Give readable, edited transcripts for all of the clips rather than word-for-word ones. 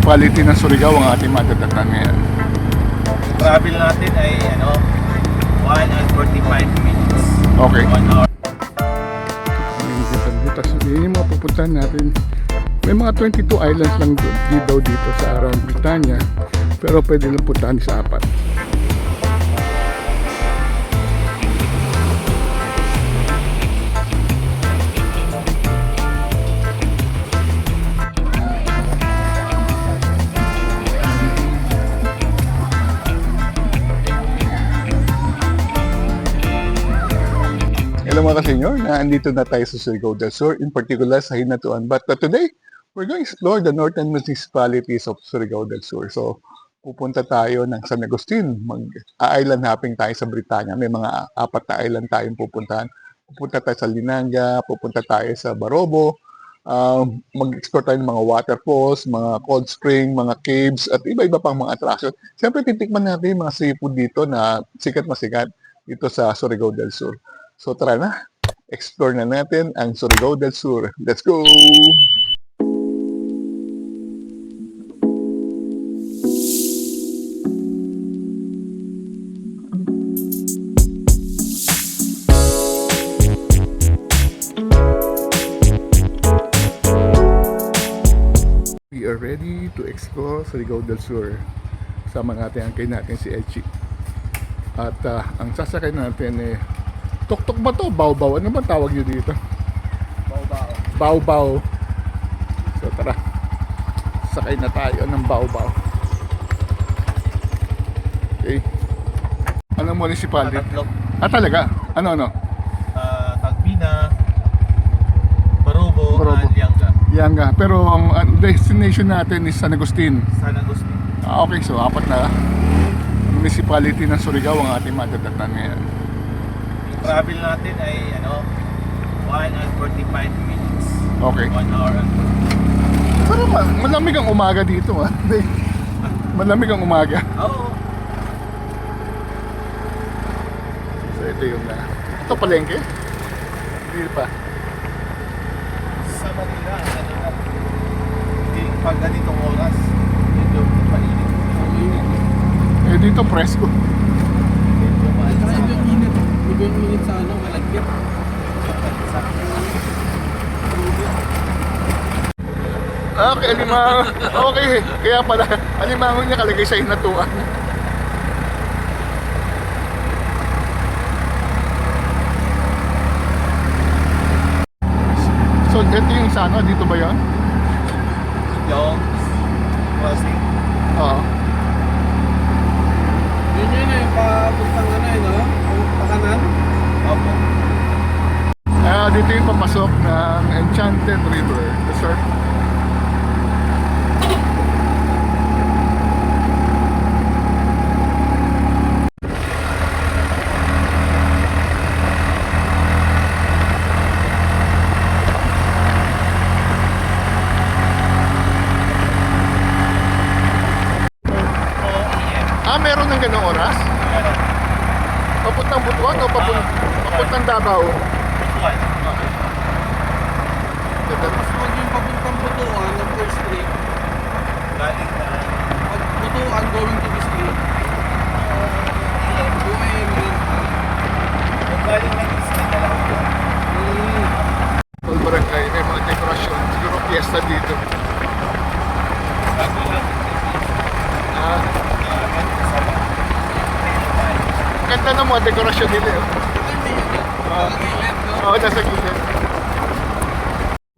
municipality ng Surigao ang ating matatagnan ngayon. Travel natin ay 1 and 45 minutes. Okay. 1 hour. Tapos yun yung mga pupuntahan natin. May mga 22 islands lang daw dito sa around Britannia, pero pwede lang puntahan sa 4. Hello mga ka-senior, andito na tayo sa Surigao del Sur, in particular sa Hinatuan. But today, we're going to explore the northern municipalities of Surigao del Sur. So, pupunta tayo ng San Agustin, mag-island hopping tayo sa Britannia. May mga 4 na island tayong pupuntahan. Pupunta tayo sa Linanga, pupunta tayo sa Barobo, mag-explore tayo ng mga waterfalls, mga cold spring, mga caves, at iba-iba pang mga attraction. Siyempre, titikman natin yung mga seafood dito na sikat dito sa Surigao del Sur. So tara na, explore na natin ang Surigao del Sur. Let's go! We are ready to explore Surigao del Sur. Sama natin ang kain natin si Elchi. At ang sasakay natin tuk-tuk ba to? Baw-baw. Ano ba tawag nyo dito? Baw-baw. Baw-baw. So tara. Sakay na tayo ng baw-baw. Okay. Anong municipality? Tatlog. Talaga? Ano? Tagbina, Barobo, Barobo. and Lianga. Lianga. Pero ang destination natin is San Agustin. San Agustin. Okay, so 4 na municipality ng Surigao ang ating matatagnan ngayon. Travel natin ay 1 and 45 minutes. Okay. 1 hour and 45. Pero malamig ang umaga dito Malamig ang umaga. Oo. So ito yung ito palengke? Hindi pa. Sa Manila, pag ganitong oras, medyo mainit. Dito presko. Medyo mainit. Saka yung init, yung init sa malagkit. Okay, alimango. Okay, kaya pala alimango niya kalagay sa Hinatuan. So ito yung sana, dito ba yan? Yung crossing. Oo. Yun yung papuntang yung pakanan. Opo. Dito yung papasok ng Enchanted River Resort. Meron ng ganong oras? Papuntang Butuan o papuntang Davao? Butuan. Tapos huwag yung papuntang Butuan ng Full Street. Galing na Pag Butuan going to the street. Yung AM yun. galing na Disney na lang po. All barangay, may mga dekorasyon. Siguro fiesta dito. Ganda ng mga dekorasyon nila. Oo, nasa gilid.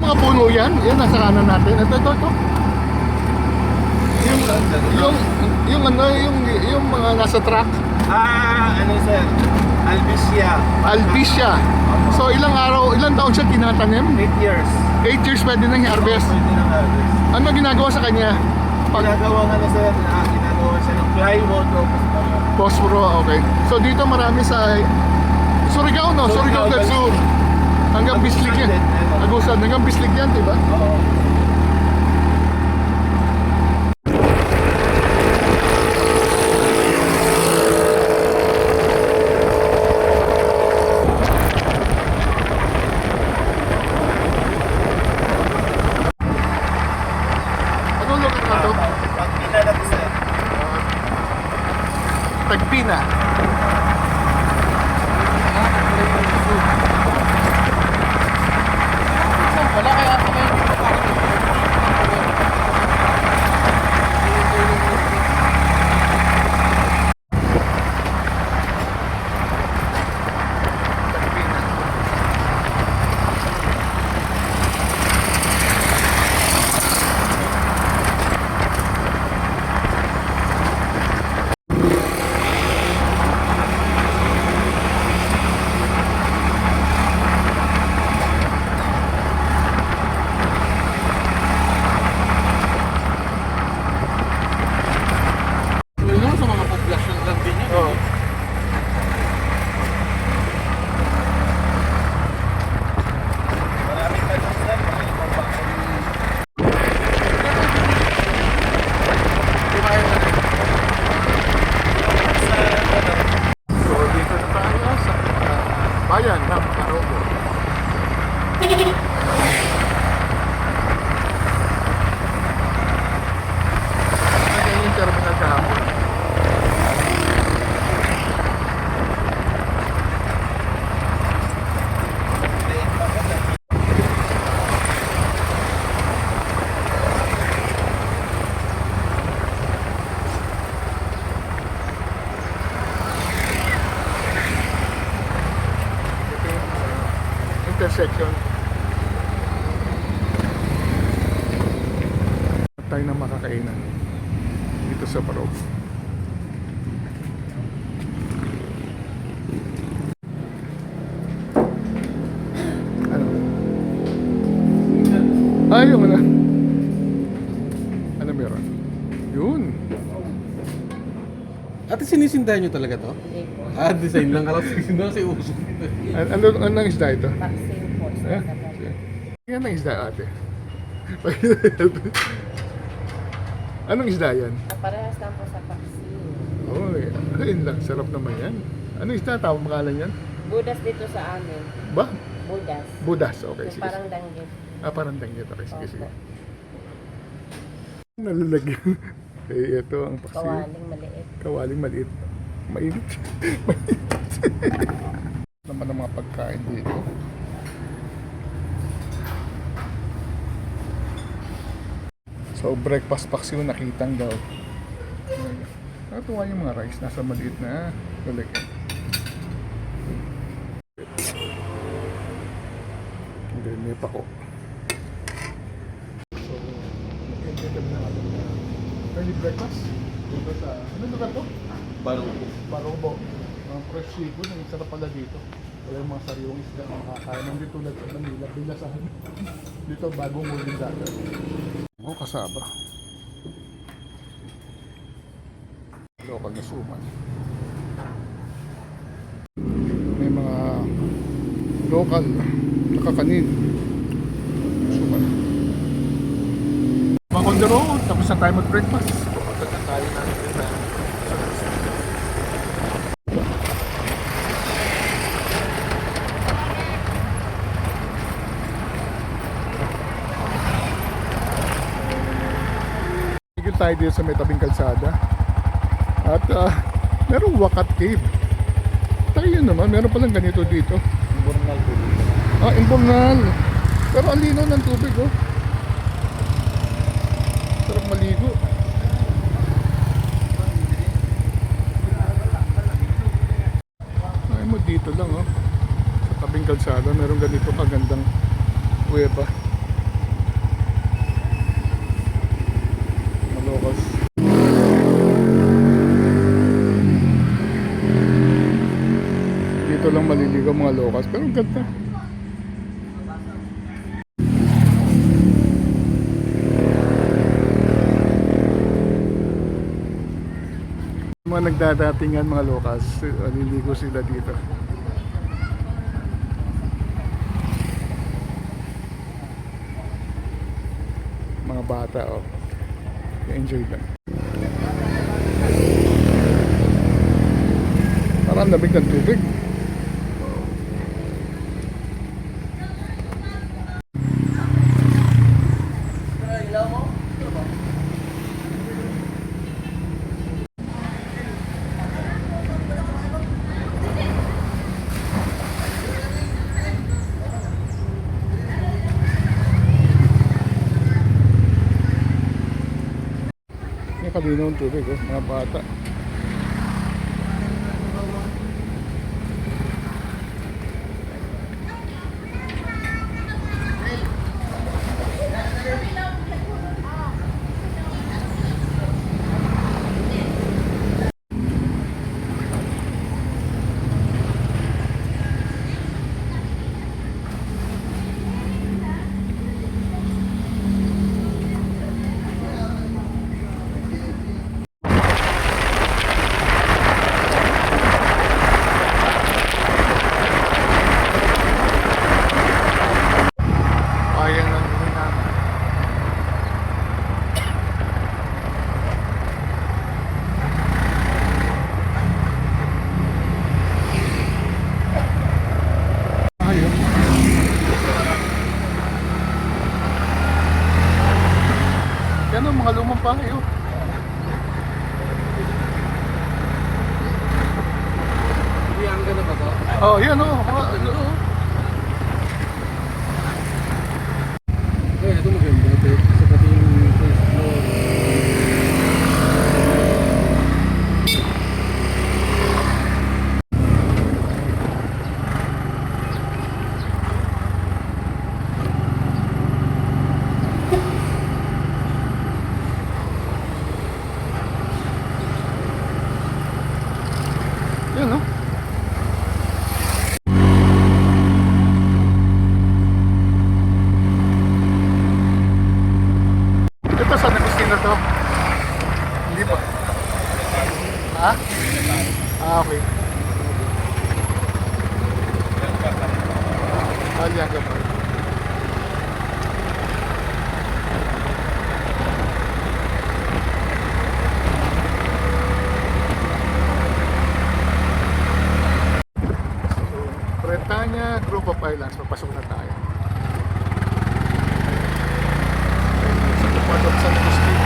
Mga puno yan. Yan, nasa kanan natin. Ito. Yung mga nasa truck. Sir? Albizia. So ilang taon siya tinatanim? 8 years. 8 years pwede nang i-harvest. Pwede ng harvest. Ano ginagawa sa kanya? Ginagawa sir, ginagawa siya ng plywood o Posporo, okay. So dito marami sa Surigao, no? Surigao del Sur. Hanggang Bislig yan. Agusan, hanggang Bislig yan, diba? Oo. naman to? Pagpila na to sir. Tagpina. Wala kaya ako kayo. Yun sa mga populasyon lang din yun. Oo. Maraming pa doon sir. Mga ibang bangko. So, dito na tayo sa bayan ng Marogo. Nandiyan yung terminal kahapon. Ito yung intersection. Tayo na makakainan dito sa Marogo. Ano? Yung ano? Ano meron? Yun. Ate, sinisindahan nyo talaga to? Design lang ka lang. Sisindahan kasi uso. Anong isda ito? Vaccine po. Eh? Yan ang isda ate. Anong isda yan? Parehas lang po sa vaccine. Oh, ayun lang. Sarap naman yan. Anong isda? Tawag pangalan yan? Budas dito sa amin. Ba? Budas. Budas. Okay, Yung sige. parang danggit. Parang danggit. Okay, sige, sige. Opo. Nalalagyan. Eh, ito ang paksiw. Kawaling maliit. Kawaling maliit. Mainit. Mainit. Naman ang mga pagkain dito. So, breakfast paksiw nakitang daw. Natuwa yung mga rice. Nasa maliit na lalagyan. And then may pako. So, mag-enjoy kami ng ating early breakfast. Dito sa, ano lugar to? Barobo. Mga fresh seafood, ang sarap pala dito. Wala yung mga sariwang isda ang makakain. Nandito tulad sa Manila, bilasahan. Dito bagong huling dagat. Ako kasaba. Local na suman. May mga local na kakanin. Suman. Mga on the road, tapos na tayo mag-breakfast. Pupunta na tayo natin sa Tigil tayo dito sa may tabing kalsada. At merong Wakat Cave. Tayo naman, meron palang ganito dito. Bornal po dito. Imbornal. Pero ang linaw ng tubig, oh. Sarap maligo. Ay mo dito lang, oh. Sa tabing kalsada, meron ganito kagandang kuweba. Malokas. Dito lang maliligaw mga lokas, pero ang ganda. Mga nagdadatingan mga lokas, naliligo sila dito. Mga bata, oh. Enjoy lang. Parang lamig ng tubig. May kalinaw ang tubig, oh, mga bata. Ayan ang uwi namin. Ayun. Yan ang mga lumang bahay, oh. Iyan ka na ba to? Oh, yan, oh. Ano, oh. Eh, ito maganda. Ito, sa pati yung first floor. Yan, oh. Ito sa Agustin na to? Hindi pa. Ha? Ah, okay. Aliaga pa. Bretanya Group of Islands. Papasok na tayo. Sa Tupadok sa Agustin.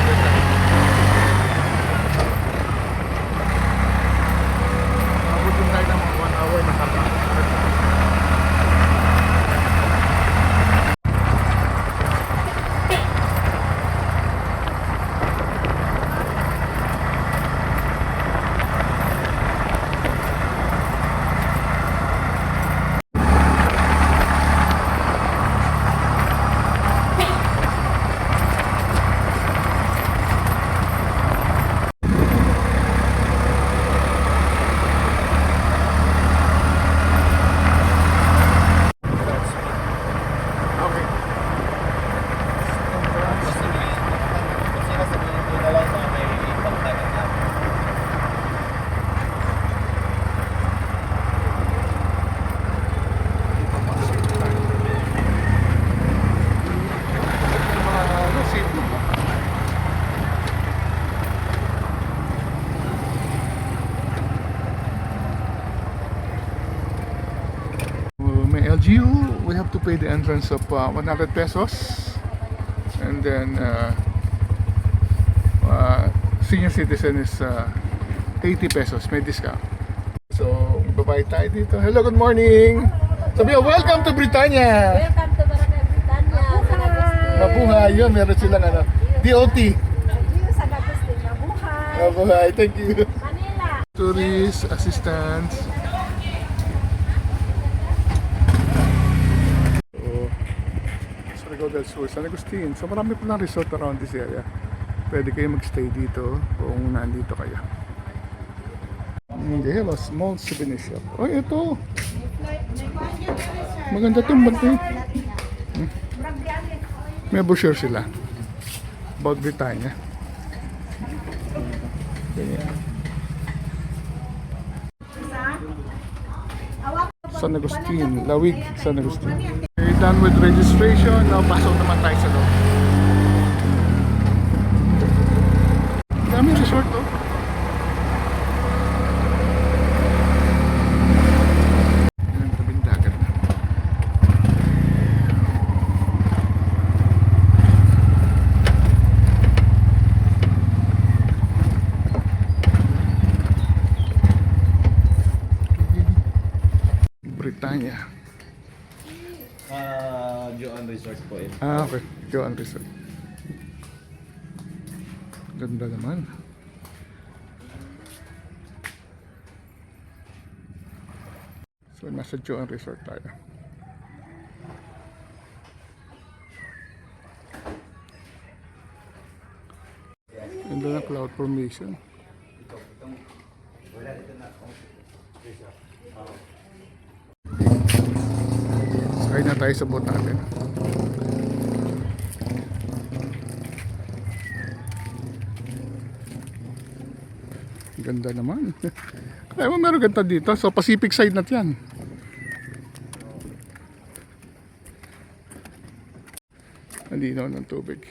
Abot yung tayo ng 1 hour na kata. Okay. Sino sabihin ko na lang na may pagtagal na. Ano, safe mo ba? May LGU, we have to pay the entrance of 100 pesos. And then senior citizen is 80 pesos, may discount. So, babayad tayo dito. Hello, good morning! Sabi, welcome to Britannia! Welcome to Barangay Britannia, San Agustin. Mabuhay, yun, meron silang ano, DOT. San Agustin, mabuhay. Mabuhay, thank you. Manila. Tourist assistance. So, Surigao del Sur, San Agustin. So marami po ng resort around this area. Pwede kayo magstay dito kung nandito kayo. They have a small souvenir shop. Oh, ito. Maganda itong bantay. May brochure sila about Britannia. Ganyan. San Agustin, Lawig, San Agustin. We're done with registration. Now, pasok naman tayo sa loob. Dami resort, oh. Yan, tabing dagat na. Britannia. Joan Resort po eh. Ah, okay. Joan Resort. Ganda naman. So, nasa Joan Resort tayo. Ganda ng cloud formation. Sakay na tayo sa boat natin. Ganda naman. Kaya mo meron ganda dito. So Pacific side na yan. Nandinaw ng tubig.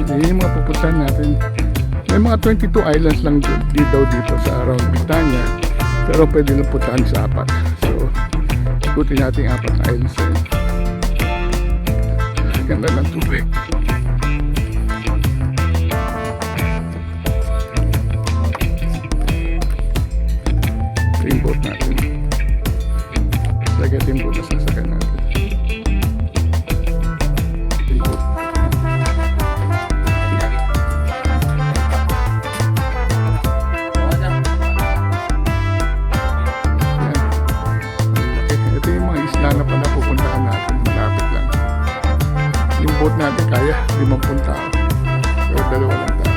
Yun yung mga pupuntahan natin. May mga 22 islands lang dito sa around Britannia, pero pwede na puntahan sa 4. So ikutin natin 4 na islands na yun. Ganda ng tubig. Ito yung boat natin. Lagyan yung boat na sasakyan natin. Boat natin kaya 50 tao, pero 2 lang tayo.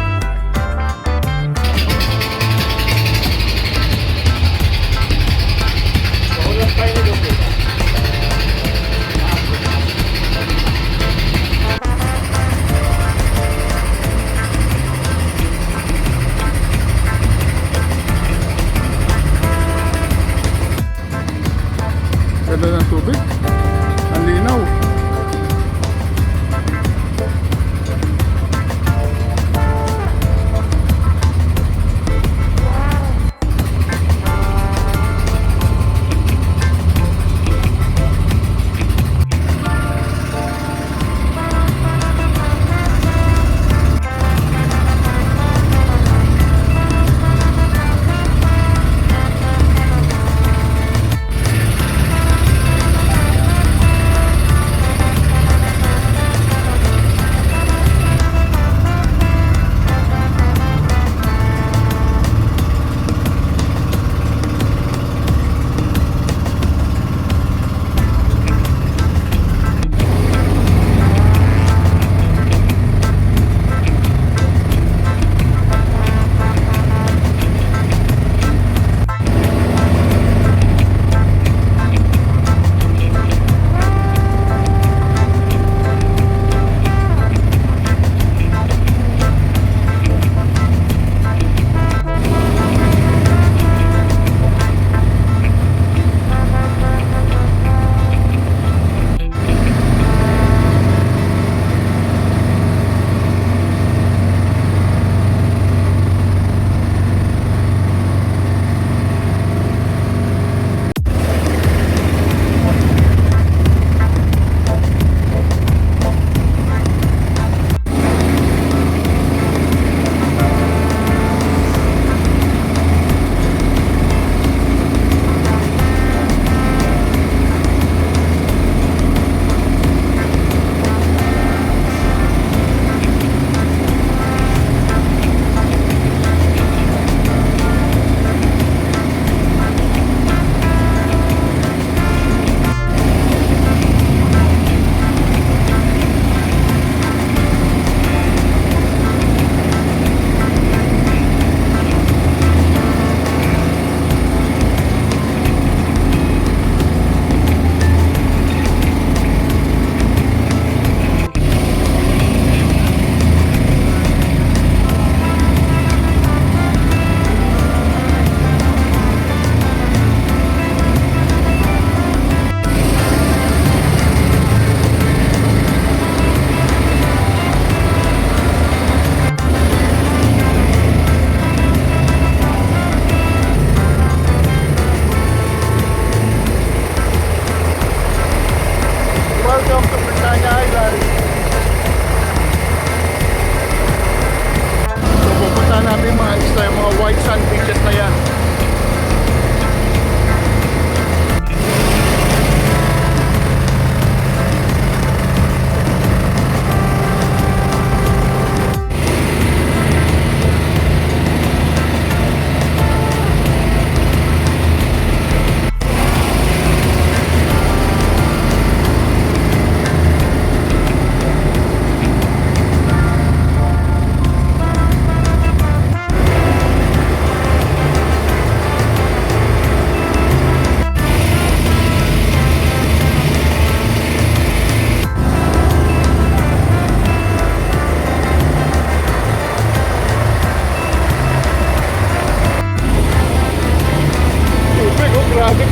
Ganda ng tubig, ang linaw.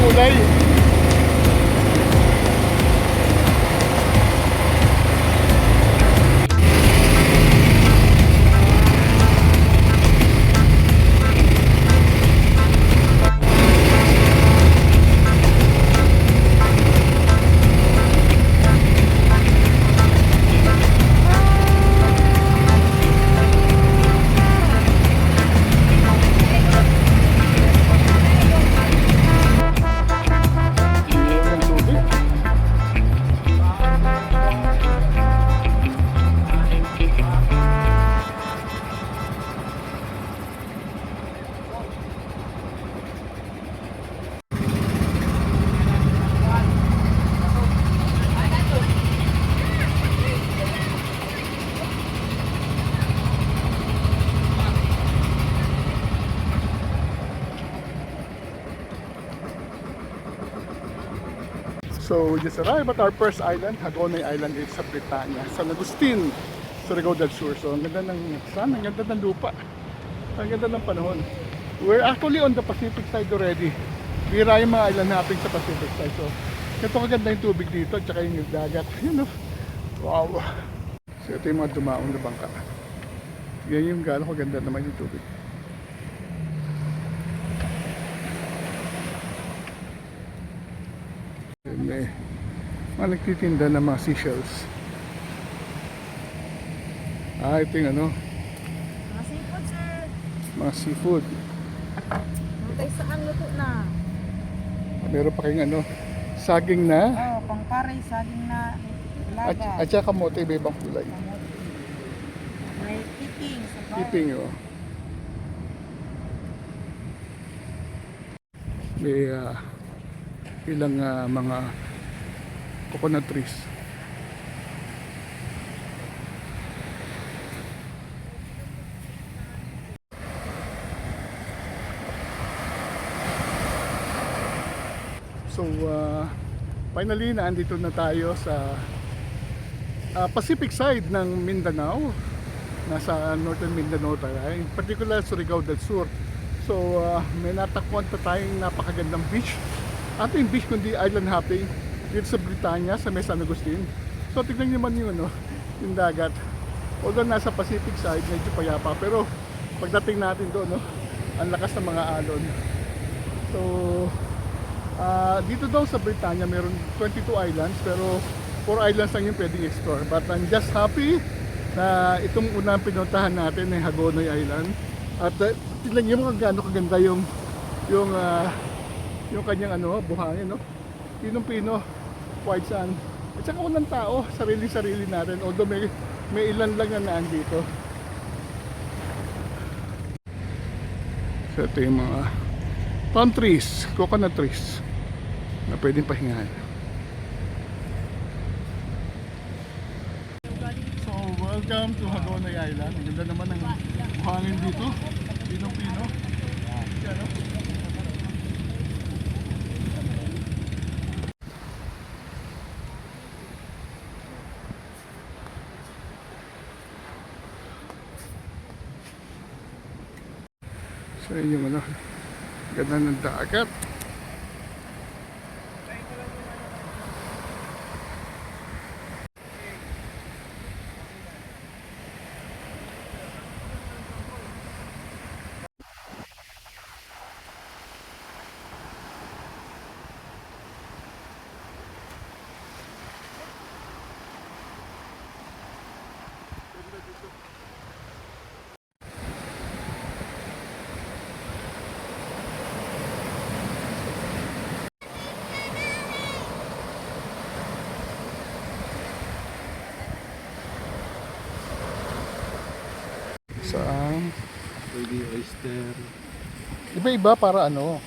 kulay. Ang tubig. So we just arrived at our first island, Hagonoy Island is sa Britanya, San Agustin, Surigao del Sur. So ang ganda ng sun, ang ganda ng lupa, ang ganda ng panahon. We're actually on the Pacific side already. Bira yung mga island hopping sa Pacific side. So ito kaganda yung tubig dito, tsaka yung dagat. You know, wow. So ito yung mga dumaong na bangka. Yan yung gano'ng kaganda naman yung tubig. May mga nagtitinda ng mga seashells. Ito yung ano, Mga seafood, sir. mga seafood. Matay saan luto na? Meron pa kayong ano, saging na, Oh, pangparay, saging na at saka kamote, may ibang kulay. May tiking. Keeping, oh. May ilang mga coconut trees. So, finally, naandito na tayo sa Pacific side ng Mindanao. Nasa Northern Mindanao tayo, in particular Surigao del Sur. So, may natakbuhan pa tayong napakagandang beach. At yung beach kundi island hopping dito sa Britanya, sa may San Agustin. So, tignan nyo man yung, ano, yung dagat. Although nasa Pacific side, medyo payapa. Pero, pagdating natin doon, no, ang lakas ng mga alon. So, dito daw sa Britanya, meron 22 islands. Pero, 4 islands lang yung pwedeng explore. But I'm just happy na itong unang pinuntahan natin ay Hagonoy Island. At tignan nyo kung gaano kaganda yung kanyang ano, buhangin, no? Pinong-pino, white sand. At saka unang tao, sarili-sarili natin. Although may ilan lang na naandito. So ito yung mga palm trees, coconut trees na pwedeng pahingahan. So welcome to Hagonoy Island. Ang ganda naman ng buhangin dito. Pinong-pino. Yan, no? So yun yung ano, ganda ng dagat. Saan? Pwede oyster. Iba-iba para ano.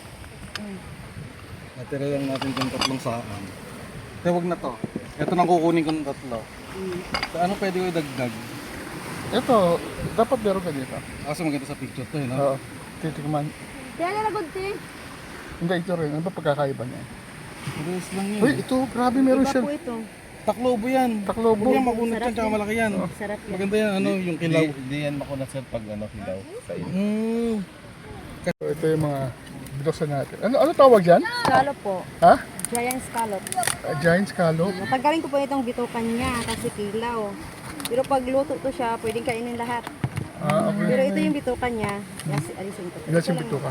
Natira lang natin yung tatlong saan. Kaya wag na to. Ito nang kukunin ko ng tatlo. So, ano pwede ko idagdag? Ito, dapat meron ka dito. Kaso maganda sa picture to, no? Oo. Titikman. Kaya na nagod, Hindi, ito rin. Ano ba pagkakaiba niya? Release lang yun. Uy, ito, grabe meron siya. ito. Taklobo yan. Taklobo. Huwag yan makunat yan, tsaka malaki yan. Sarap yan. Maganda yan, ano, yung kilaw. Hindi yan makunat sir pag ano, hilaw sa inyo. Mm. So, ito yung mga Buksan natin. Ano tawag yan? Scallop po. Ha? Giant scallop. Giant scallop. Matanggalin ko po itong bitukan niya kasi kilaw. Pero pag luto to siya, pwedeng kainin lahat. Okay. Pero ito yung bitukan niya. Yes, alisin ko. Ilan si bituka?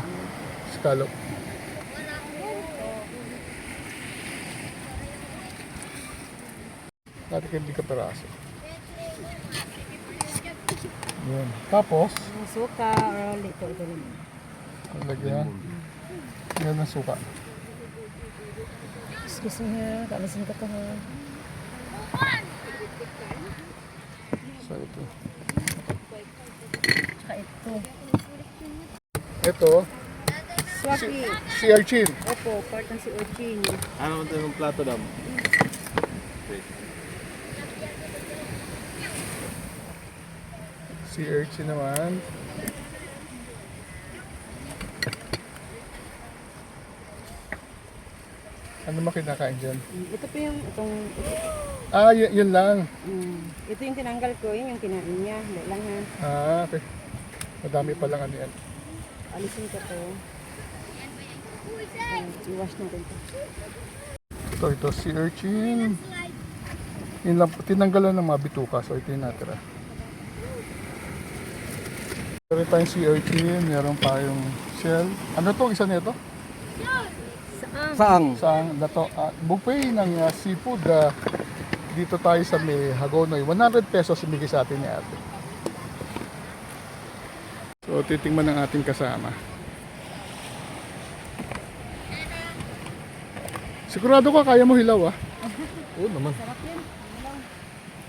Scallop. Dati kayo di ka peraso. Yan. Tapos, Ang suka or ito rin. lagyan. Yan ang suka. Excuse me ha, alisin ko to ha. So ito. Tsaka ito. Ito, Swaki. si Archin. Opo, part ng si Ochin. Ano ito yung plato dam? Si Archie naman. Ano ba kinakain dyan? Ito po yung itong Yun lang. ito yung tinanggal ko, yun yung kinain niya. Hindi lang ha. Okay. Madami pa lang ano yan. Alisin ko to. I-wash natin to. Ito, si Urchin. Yun lang, tinanggalan ng mga bituka. So, ito yung natira. Meron tayong si Urchin. Meron tayong shell. Ano to? Isa nito? Saang? Sa buffet ng seafood. Dito tayo sa may Hagonoy. 100 pesos ibigay sa atin ni ate. So, titingnan ng ating kasama. Sigurado ka kaya mo hilaw Oo naman. Sarap yan.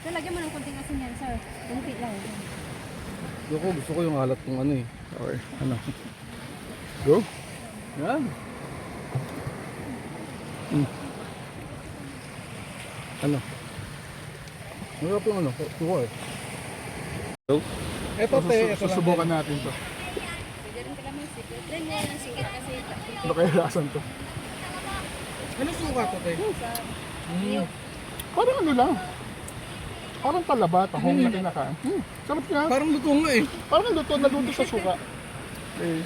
So, lagyan mo ng konting asin yan, sir. Kunti lang. Gusto ko yung alat ng ano eh. Okay, ano? Go. Yan. Ano? Masarap yung ano. Suko eh. Go. Ito te, ito lang. Susubukan natin to. Ano kaya lasan to? Ano suka to te? Parang ano lang. Parang talaba, tahong na kinakain. Sarap nga. Parang luto nga eh. Parang naluto sa suka. Okay.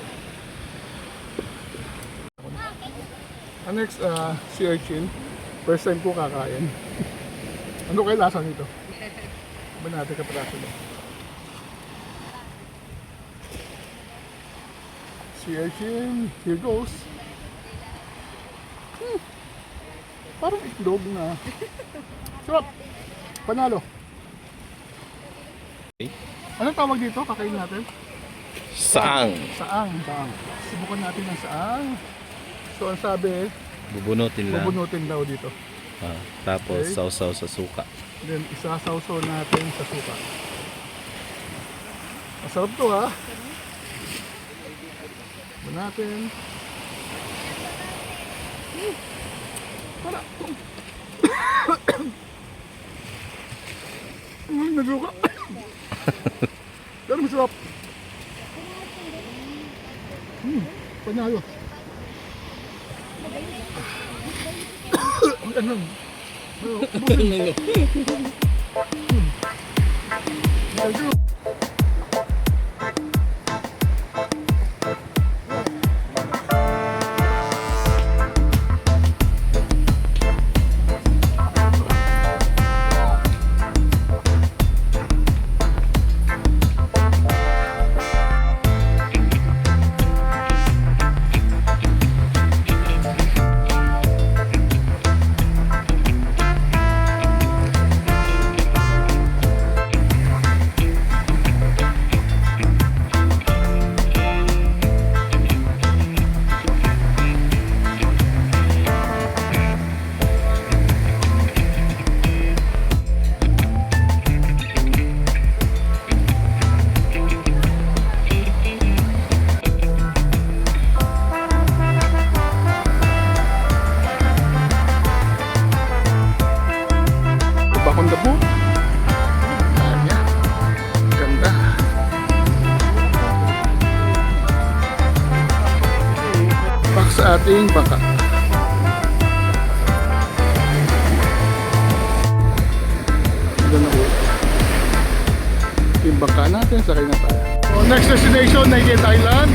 Next, si Urchin. First time ko kakain. Ano kaya lasa nito? Ba natin kapraso lang. Si Urchin, here goes. Parang itlog na. Sarap. Panalo. Anong tawag dito? Kakain natin? Saang. Saang. Saang. Subukan natin ang saang. So ang sabi, Bubunutin lang. bubunutin daw dito. Tapos Okay. sausaw sa suka. Then isasawsaw natin sa suka. Masarap to ha. Subukan natin. Para. Nagluka. Pero masarap. Panalo. Ano? Ano? Bakong dabo. Kanya. Ganda. Pak sa ating baka. Ganda na po. Yung baka natin, sakay na tayo. So, next destination, Nike Thailand.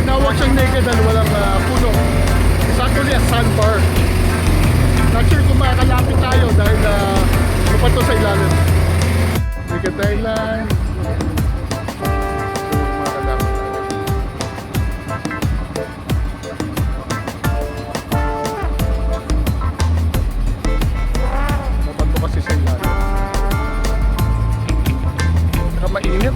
Tinawag siyang naked dahil walang puno. It's actually a sandbar. Not sure kung makakalapit tayo dahil lupa to sa ilalim. Naked Island. Lupa to kasi sa ilalim. Saka mainit.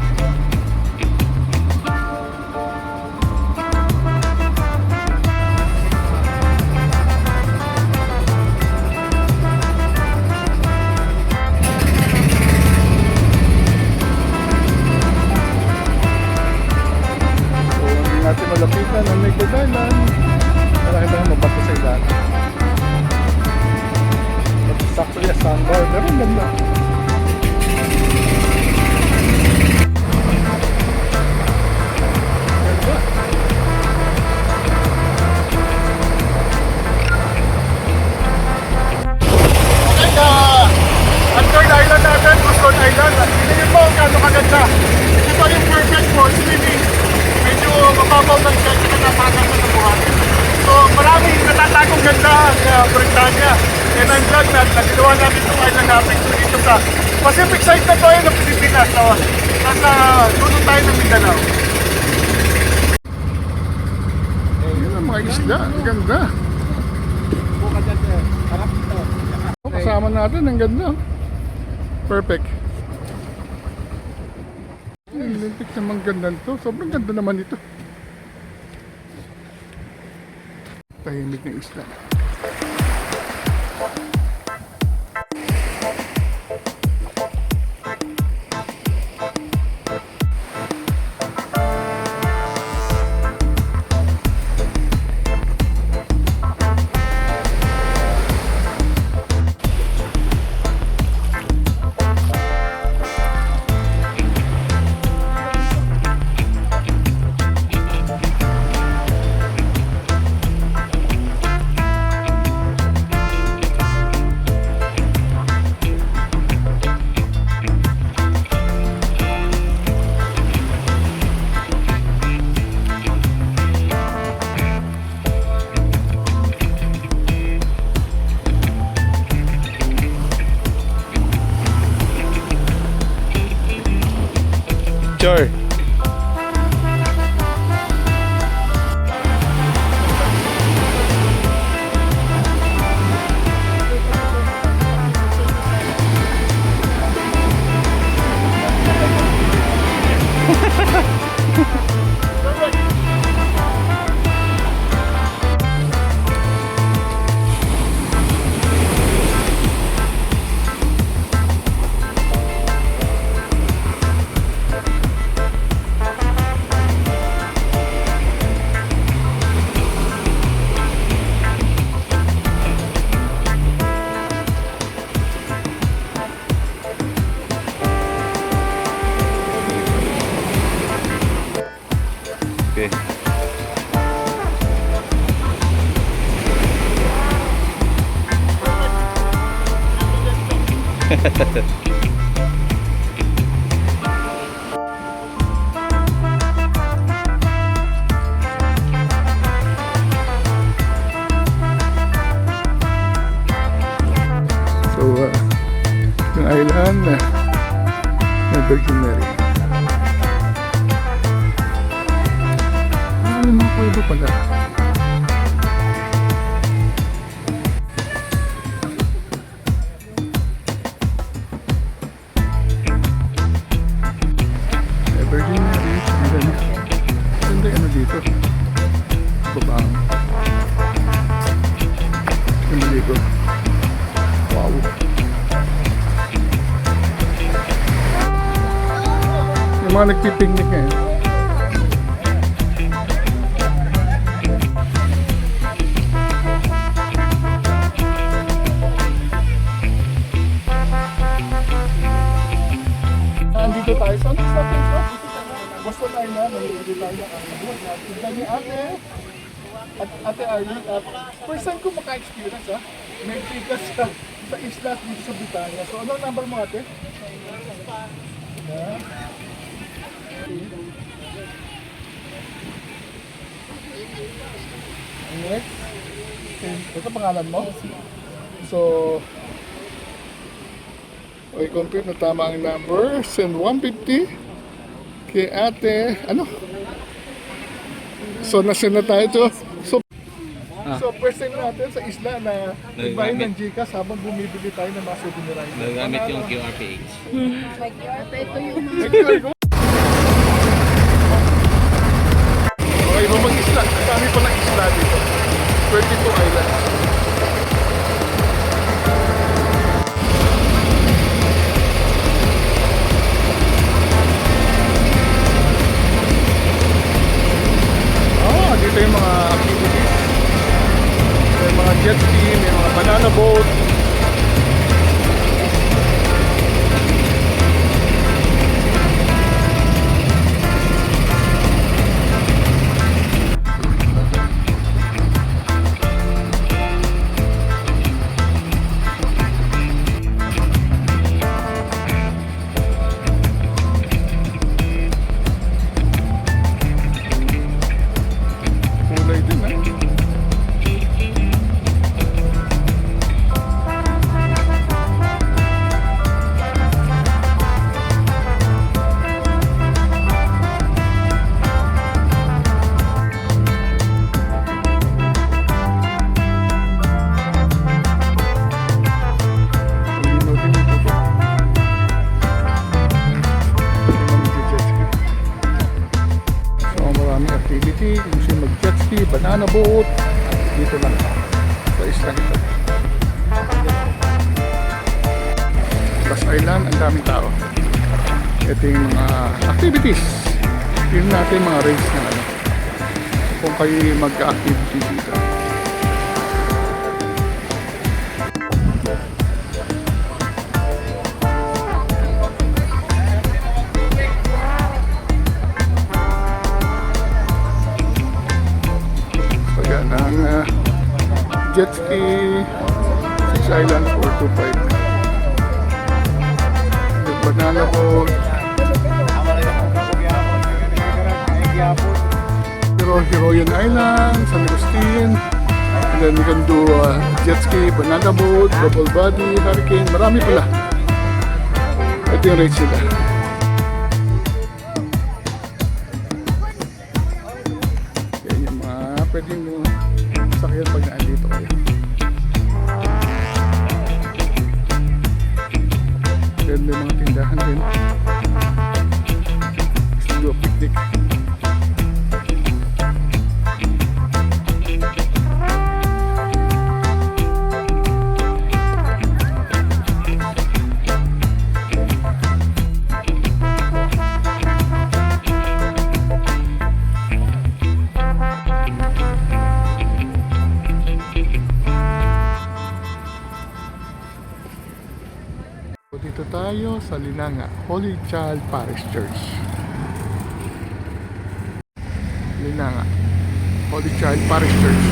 Natin malapitan ang Naked Island. Marami tayong mabato sa ilalim. It's actually a sandbar. Pero ang ganda. Ganda. Okay, ang third island natin, Luzon Island. Tingnan mo kung gaano kaganda. Ito yung perfect for swimming. Medyo mababaw lang siya, kasi napakan sa buhangin. So maraming natatagong ganda ang Britanya. And I'm glad na nagagawa natin itong island natin dito sa Pacific side na to ng Pilipinas. So, nasa dulo tayo ng Mindanao. Yun ang mga isla, ang ganda. Kasama natin, ang ganda. Perfect. Lintik naman ganda to. Sobrang ganda naman ito. Tahimik na isla. Sure. Okay. So, yung island na Virgin Mary. Ano mga pwede pala? Virgin Mary. Ganda ano dito? Babang. Maligo. Wow. Yung mga nagpipiknik ngayon. Andito tayo sa Boston Island. Nandito tayo na tignan ni ate. At ate Arlene, first time ko maka-experience may tikas sa isla dito sa Britanya. So ano ang number mo ate? Yeah. Next. Ito pangalan mo? So, okay, compute na tama ang number. Send 150 kay ate. Ano? So, nasend na tayo to. So, first time natin sa isla na nagbayad ng Gcash habang bumibili tayo ng mga souvenir items. Nagamit yung QRPH. Okay, ibang mag-isla. Ang dami pa ng isla dito. 22 islands. Dito yung mga activities. May mga jet ski, may mga banana boat. Kulay din activity, kung siya mag-jet ski, banana boat, dito lang sa islang ito. Plus Island, ang daming tao. Ito yung mga activities. Yun natin mga race na ano. Kung kayo mag-activity dito. Ang jet ski 6 Islands 425 yung banana boat Heroyan Island, San Agustin, and then we can do jet ski, banana boat, double body, hurricane, marami pala. Ito yung rates nila. Yan yung mga pwedeng sakyan pag naandito kayo. Then may mga tindahan din. Let's do a picnic. Dito tayo sa Linanga, Holy Child Parish Church. Linanga, Holy Child Parish Church.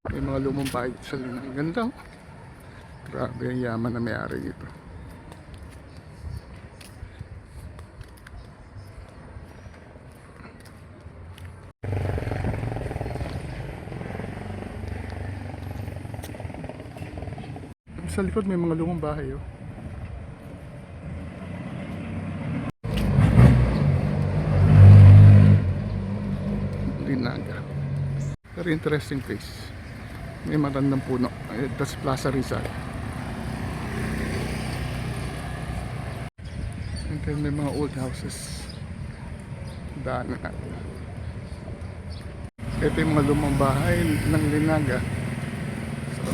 May mga lumang bahay sa Linang. Ganda. Grabe ang yaman na may-ari dito. Sa likod may mga lumang bahay. Oh. Linaga. Very interesting place. May matandang puno. That's Plaza Rizal. And then may mga old houses. Daanan natin. Ito yung mga lumang bahay ng Linaga. So,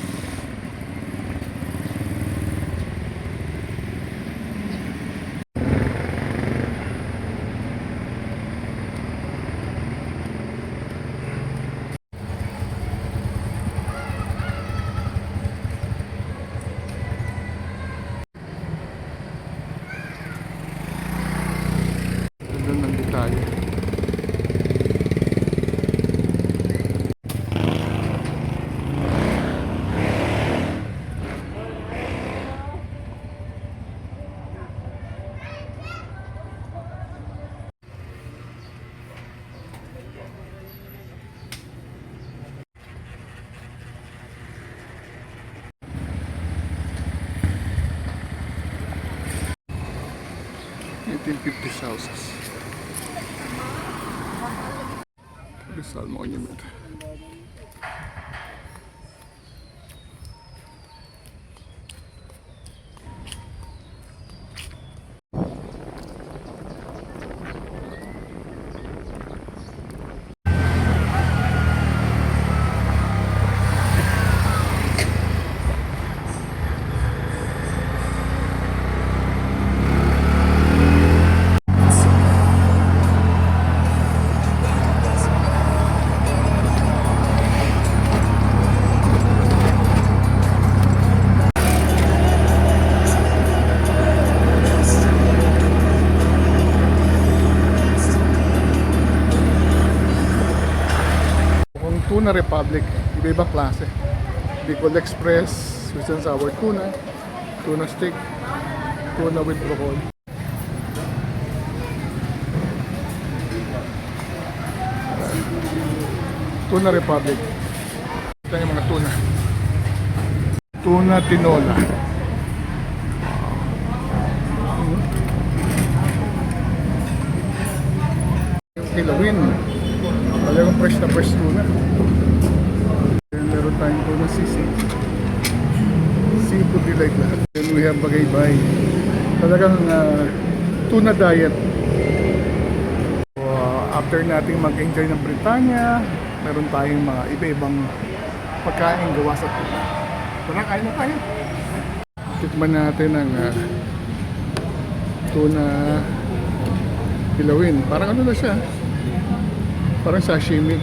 1950s houses. Rizal Monument. Kung Tuna Republic, iba-ibang klase. Bicol Express, sweet and sour tuna, tuna stick, tuna with broccoli. Tuna Republic. Ito yung mga tuna. Tuna tinola. Yung kilawin. Talagang fresh na fresh tuna. Then meron tayong tuna sisig. Seafood delight lahat. Then we have Bagay-Bay. Talagang tuna diet. So, after nating mag-enjoy ng Britanya, meron tayong mga iba-ibang pagkain gawa sa tuna. Tara, kain na tayo. Tikman natin ang tuna kilawin. Parang ano na siya? Parang sashimi.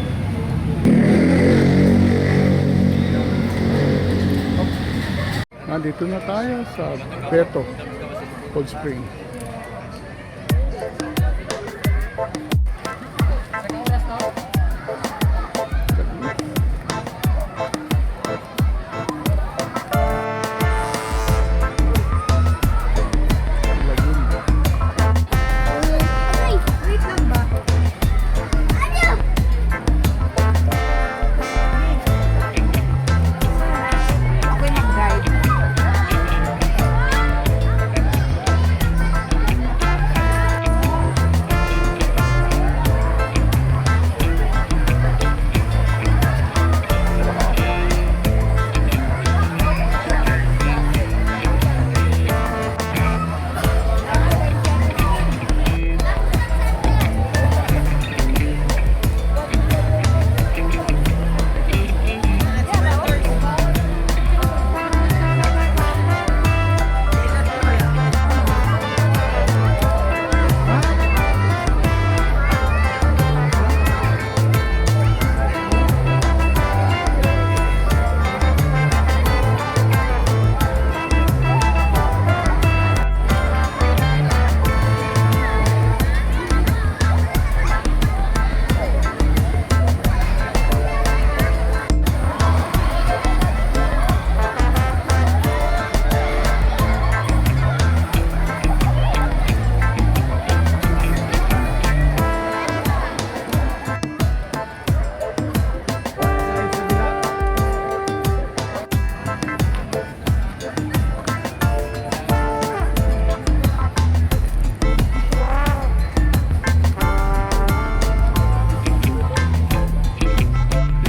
Nandito na tayo sa Beto Cold Spring. Wait lang ba? Ako'y mag-guide.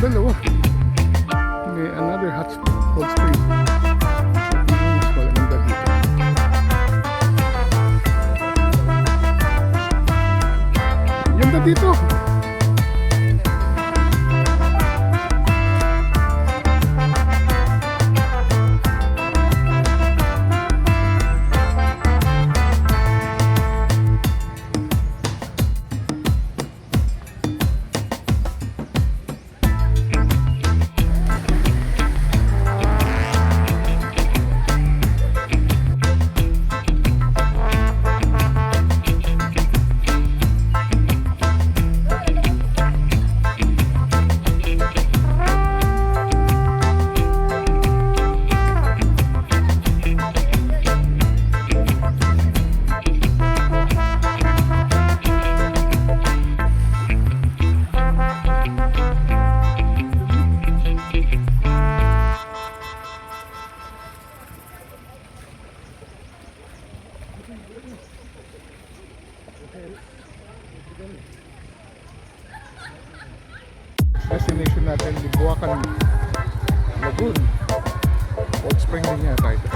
Dalawa. May another hot cold spring. Mas maganda dito. Ganda dito. destination natin, Libuacan Lagoon. Hot Spring din yata ito.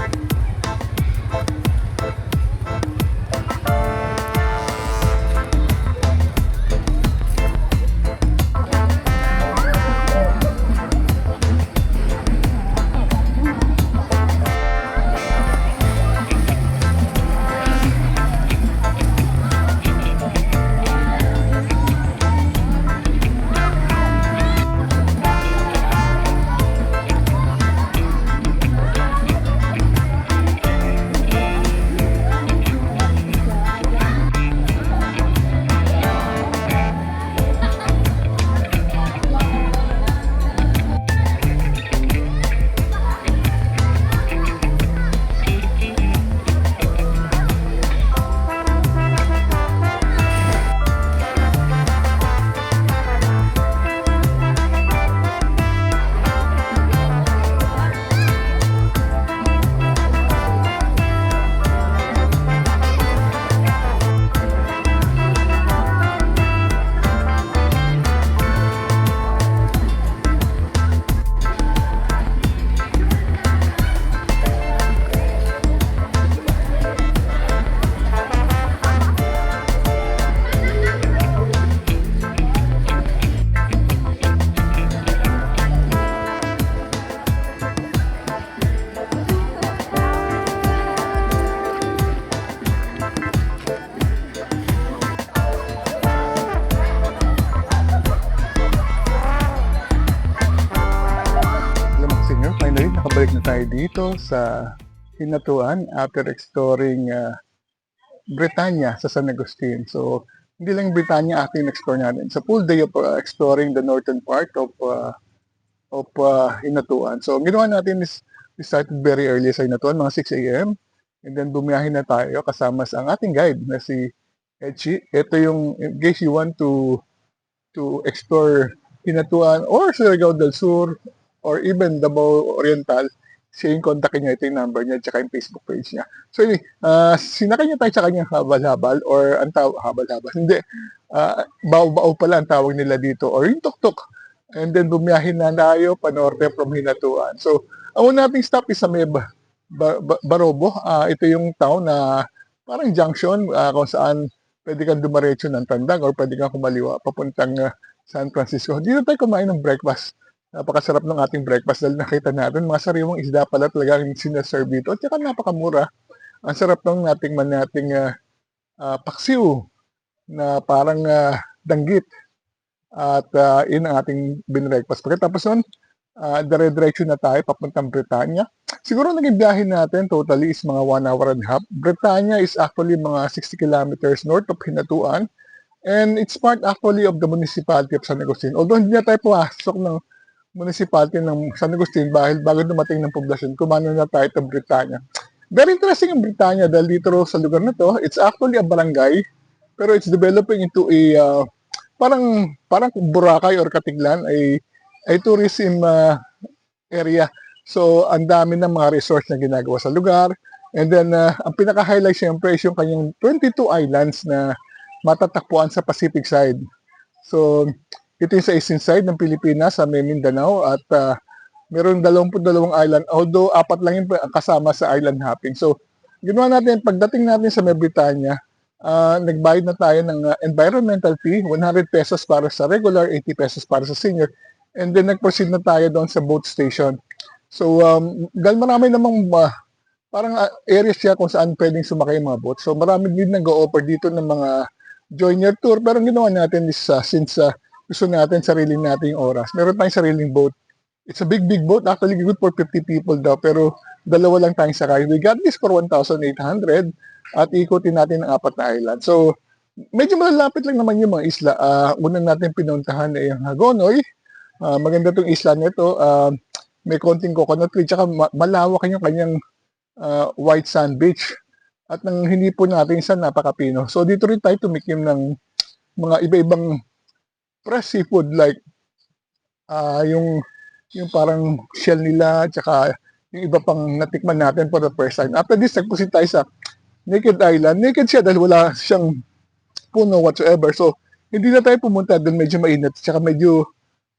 Finally, nakabalik na tayo dito sa Hinatuan after exploring Britannia sa San Agustin. So, hindi lang Britannia ating explore natin. Sa full day of exploring the northern part of Hinatuan. So, ang ginawa natin is we started very early sa Hinatuan, mga 6 a.m. And then bumiyahin na tayo kasama sa ang ating guide na si Echi. Ito yung, in case you want to explore Hinatuan or Surigao del Sur or even Davao Oriental, siya yung kontakin niya, ito yung number niya, tsaka yung Facebook page niya. So, sinakay niya tayo sa kanyang habal-habal or ang habal-habal, hindi, bao-bao pala ang tawag nila dito or yung tuk-tuk. And then bumiyahin na tayo panorte from Hinatuan. So, ang una nating stop is sa may Barobo. Ito yung town na parang junction kung saan pwede kang dumaretso ng Tandag or pwede kang kumaliwa papuntang San Francisco. Dito tayo kumain ng breakfast. Napakasarap ng ating breakfast dahil nakita natin mga sariwang isda pala talaga yung sinaserve dito at saka napakamura. Ang sarap ng nating paksiw na parang danggit at yun ang ating binreakfast. Pagkatapos nun, dire-diretso na tayo papuntang Britannia. Siguro naging biyahe natin totally is mga 1 hour and a half. Britannia is actually mga 60 kilometers north of Hinatuan and it's part actually of the municipality of San Agustin. Although hindi na tayo pumasok ng municipality ng San Agustin dahil bago dumating ng poblasyon, kumano na tayo sa Britannia. Very interesting ang Britannia dahil dito sa lugar na to, it's actually a barangay, pero it's developing into a parang Boracay or Katiglan, ay tourism area. So, ang dami ng mga resorts na ginagawa sa lugar. And then, ang pinaka-highlight syempre is yung kanyang 22 islands na matatakpuan sa Pacific side. So, ito yung sa eastern side ng Pilipinas, sa Mindanao, at meron 22 island, although 4 lang yung kasama sa island hopping. So, ginawa natin, pagdating natin sa Britannia, nagbayad na tayo ng environmental fee, 100 pesos para sa regular, 80 pesos para sa senior, and then nag-proceed na tayo doon sa boat station. So, dahil marami namang parang areas siya kung saan pwedeng sumakay yung mga boat. So, marami din nag-o-offer dito ng mga joiner tour, pero ang ginawa natin is since gusto natin sarili natin yung oras. Meron tayong sariling boat. It's a big boat. Actually, good for 50 people daw. Pero dalawa lang tayong sakay. We got this for 1,800 at ikutin natin ang 4 na island. So, medyo malalapit lang naman yung mga isla. Unang natin pinuntahan ay ang Hagonoy. Maganda tong isla nito. May konting coconut tree. Tsaka malawak yung kanyang white sand beach. At nang hindi po natin isa napakapino. So, dito rin tayo tumikim ng mga iba-ibang fresh seafood like yung parang shell nila tsaka yung iba pang natikman natin for the first time. After this, nagpusin tayo sa Naked Island. Naked siya dahil wala siyang puno whatsoever. So, hindi na tayo pumunta doon, medyo mainit tsaka medyo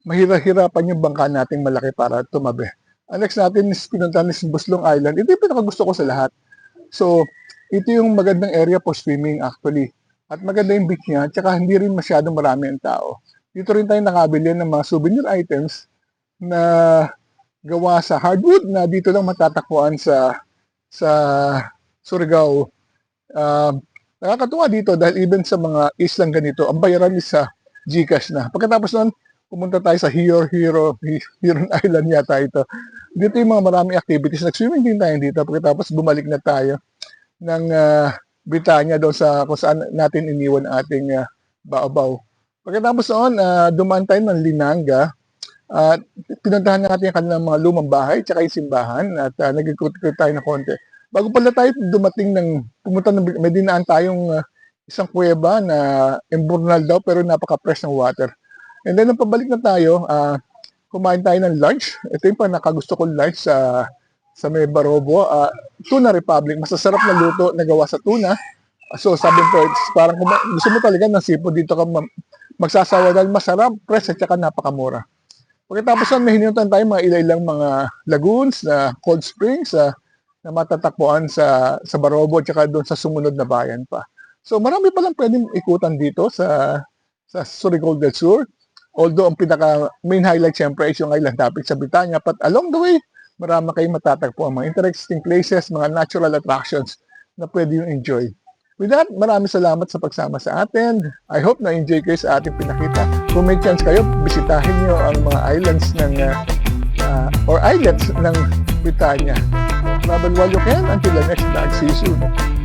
mahirap-hirapan yung bangka nating malaki para tumabi. Ang next natin is pinuntahan is Buslong Island. Ito yung pinakagusto ko sa lahat. So, ito yung magandang area for swimming actually. At maganda yung beach niya, tsaka hindi rin masyadong marami ang tao. Dito rin tayo nakabili ng mga souvenir items na gawa sa hardwood na dito lang matatagpuan sa Surigao. Nakakatuwa dito dahil even sa mga islang ganito, ang bayaran is sa GCash na. Pagkatapos nun, pumunta tayo sa Huron Island yata ito. Dito yung mga maraming activities. Nag-swimming din tayo dito. Pagkatapos bumalik na tayo ng Britannia doon sa kung saan natin iniwan ang ating baobaw. Pagkatapos noon, dumaan tayo ng Linanga. Pinuntahan natin yung kanilang mga lumang bahay tsaka yung simbahan at nag-ikot-ikot tayo ng konti. Bago pala tayo pumunta may dinaan tayong isang kuweba na emburnal daw pero napaka-fresh ng water. And then nung pabalik na tayo, kumain tayo ng lunch. Ito yung pinakagusto kong lunch sa may Barobo. Tuna Republic, masasarap na luto na gawa sa tuna. So sabi ko, parang kung gusto mo talaga ng seafood, dito ka magsasawa dahil masarap, fresh at saka napakamura. Pagkatapos nun, may hinutan tayo mga ilang mga lagoons, cold springs, na matatakbuhan sa Barobo at saka doon sa sumunod na bayan pa. So marami palang pwedeng ikutan dito sa Surigao del Sur. Although ang pinaka main highlight syempre is yung island topic sa Britannia, but along the way, marami kayong matatagpuan mga interesting places, mga natural attractions na pwede yung enjoy. With that, maraming salamat sa pagsama sa atin. I hope na-enjoy kayo sa ating pinakita. Kung may chance kayo, bisitahin nyo ang mga islands or islets ng Britannia. Travel while you can. Until the next vlog. See you soon.